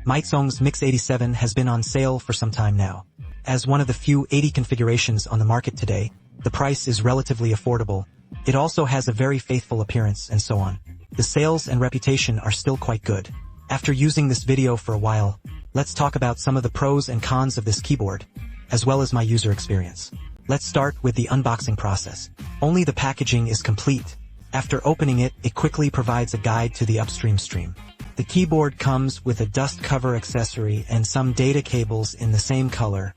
Meitzong's Mix 87 has been on sale for some time now. As one of the few 80 configurations on the market today, the price is relatively affordable. It also has a very faithful appearance and so on. The sales and reputation are still quite good. After using this video for a while, let's talk about some of the pros and cons of this keyboard, as well as my user experience. Let's start with the unboxing process. Only the packaging is complete. After opening it, it quickly provides a guide to the upstream stream. The keyboard comes with a dust cover accessory and some data cables in the same color.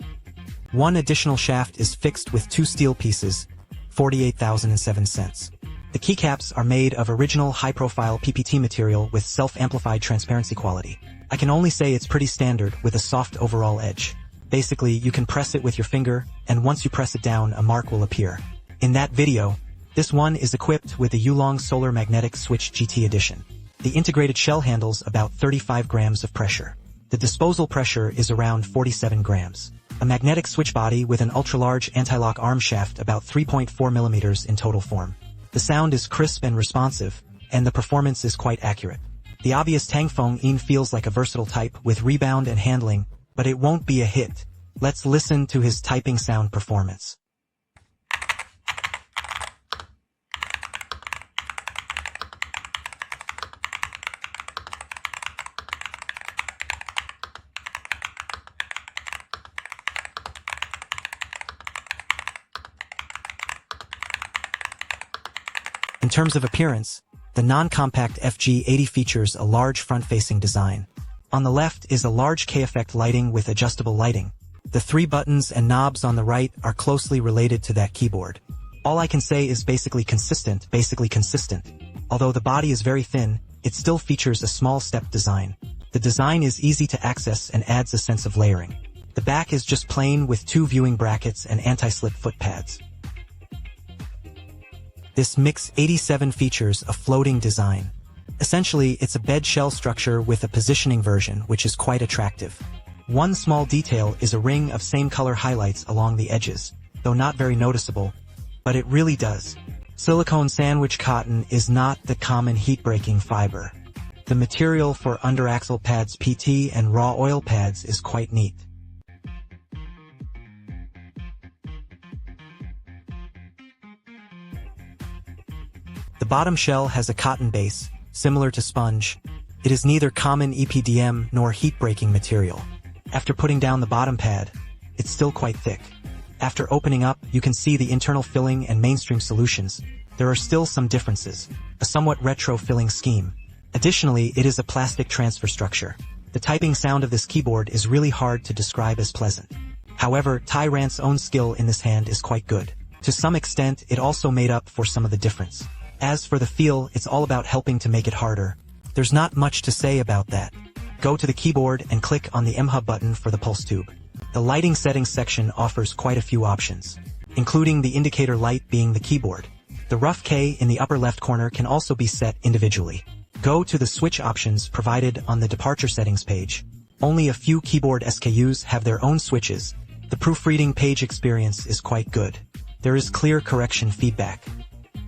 One additional shaft is fixed with 2 steel pieces, 48,007 cents. The keycaps are made of original high-profile PPT material with self-amplified transparency quality. I can only say it's pretty standard with a soft overall edge. Basically, you can press it with your finger, and once you press it down, a mark will appear. In that video, this one is equipped with the Yulong Solar Magnetic Switch GT Edition. The integrated shell handles about 35 grams of pressure. The disposal pressure is around 47 grams. A magnetic switch body with an ultra-large anti-lock arm shaft about 3.4 millimeters in total form. The sound is crisp and responsive, and the performance is quite accurate. The obvious Tangfeng In feels like a versatile type with rebound and handling, but it won't be a hit. Let's listen to his typing sound performance. In terms of appearance, the non-compact FG80 features a large front-facing design. On the left is a large K-effect lighting with adjustable lighting. The 3 buttons and knobs on the right are closely related to that keyboard. All I can say is basically consistent. Although the body is very thin, it still features a small step design. The design is easy to access and adds a sense of layering. The back is just plain with 2 viewing brackets and anti-slip foot pads. This Mix 87 features a floating design. Essentially, it's a bed shell structure with a positioning version, which is quite attractive. One small detail is a ring of same color highlights along the edges, though not very noticeable, but it really does. Silicone sandwich cotton is not the common heat-breaking fiber. The material for underaxle pads PT and raw oil pads is quite neat. The bottom shell has a cotton base, similar to sponge. It is neither common EPDM nor heat-breaking material. After putting down the bottom pad, it's still quite thick. After opening up, you can see the internal filling and mainstream solutions. There are still some differences. A somewhat retro filling scheme. Additionally, it is a plastic transfer structure. The typing sound of this keyboard is really hard to describe as pleasant. However, Tai Rant's own skill in this hand is quite good. To some extent, it also made up for some of the difference. As for the feel, it's all about helping to make it harder. There's not much to say about that. Go to the keyboard and click on the M-Hub button for the pulse tube. The lighting settings section offers quite a few options, including the indicator light being the keyboard. The rough K in the upper left corner can also be set individually. Go to the switch options provided on the departure settings page. Only a few keyboard SKUs have their own switches. The proofreading page experience is quite good. There is clear correction feedback.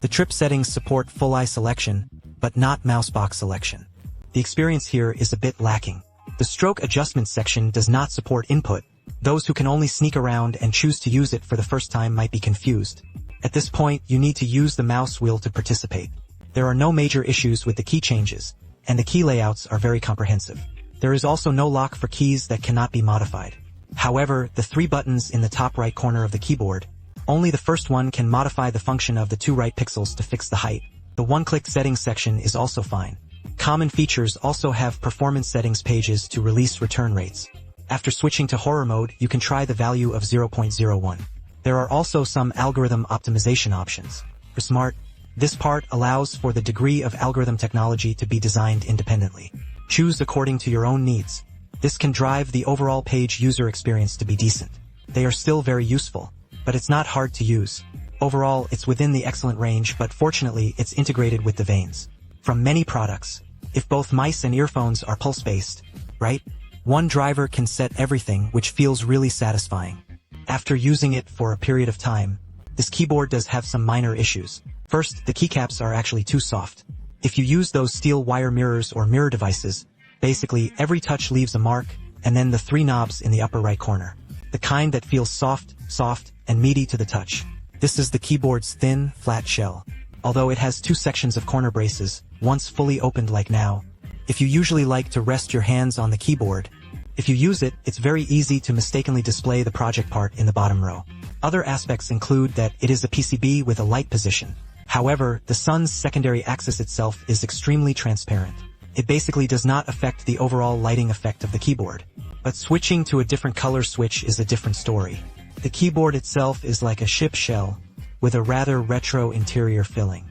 The trip settings support full eye selection, but not mouse box selection. The experience here is a bit lacking. The stroke adjustment section does not support input. Those who can only sneak around and choose to use it for the first time might be confused. At this point, you need to use the mouse wheel to participate. There are no major issues with the key changes, and the key layouts are very comprehensive. There is also no lock for keys that cannot be modified. However, the 3 buttons in the top right corner of the keyboard, only the first one can modify the function of the 2 right pixels to fix the height. The one-click settings section is also fine. Common features also have performance settings pages to release return rates. After switching to horror mode, you can try the value of 0.01. There are also some algorithm optimization options. For Smart, this part allows for the degree of algorithm technology to be designed independently. Choose according to your own needs. This can drive the overall page user experience to be decent. They are still very useful, but it's not hard to use. Overall, it's within the excellent range, but fortunately, it's integrated with the veins. From many products, if both mice and earphones are pulse-based, right? One driver can set everything, which feels really satisfying. After using it for a period of time, this keyboard does have some minor issues. First, the keycaps are actually too soft. If you use those steel wire mirrors or mirror devices, Basically, every touch leaves a mark, and then the 3 knobs in the upper right corner. The kind that feels soft, and meaty to the touch. This is the keyboard's thin, flat shell. Although it has 2 sections of corner braces, once fully opened like now. If you usually like to rest your hands on the keyboard, if you use it, it's very easy to mistakenly display the project part in the bottom row. Other aspects include that it is a PCB with a light position. However, the sun's secondary axis itself is extremely transparent. It basically does not affect the overall lighting effect of the keyboard. But switching to a different color switch is a different story. The keyboard itself is like a ship shell, with a rather retro interior filling.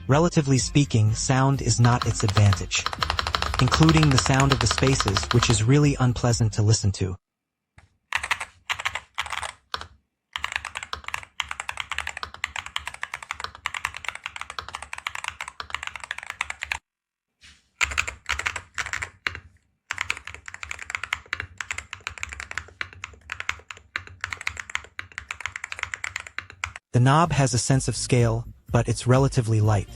Relatively speaking, sound is not its advantage, including the sound of the spaces, which is really unpleasant to listen to. The knob has a sense of scale, but it's relatively light.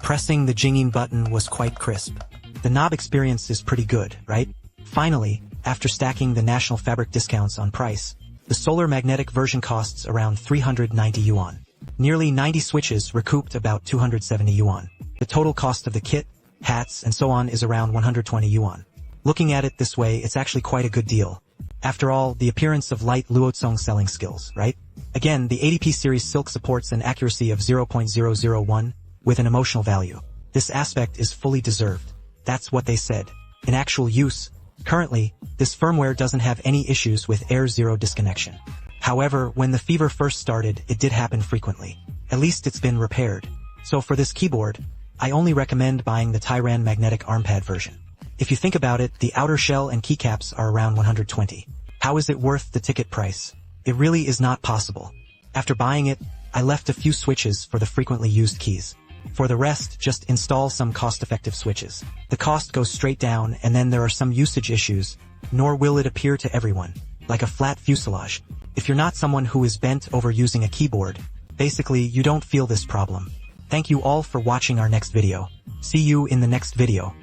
Pressing the jinging button was quite crisp. The knob experience is pretty good, right? Finally, after stacking the National Fabric discounts on price, the solar magnetic version costs around 390 yuan. Nearly 90 switches recouped about 270 yuan. The total cost of the kit, hats, and so on is around 120 yuan. Looking at it this way, it's actually quite a good deal. After all, the appearance of light Luozong selling skills, right? Again, the 80p series Silk supports an accuracy of 0.001, with an emotional value. This aspect is fully deserved. That's what they said. In actual use, currently, this firmware doesn't have any issues with Air Zero disconnection. However, when the fever first started, it did happen frequently. At least it's been repaired. So for this keyboard, I only recommend buying the Tyran magnetic armpad version. If you think about it, the outer shell and keycaps are around 120. How is it worth the ticket price? It really is not possible. After buying it, I left a few switches for the frequently used keys. For the rest, just install some cost-effective switches. The cost goes straight down, and then there are some usage issues, nor will it appear to everyone, like a flat fuselage. If you're not someone who is bent over using a keyboard, basically you don't feel this problem. Thank you all for watching our next video. See you in the next video.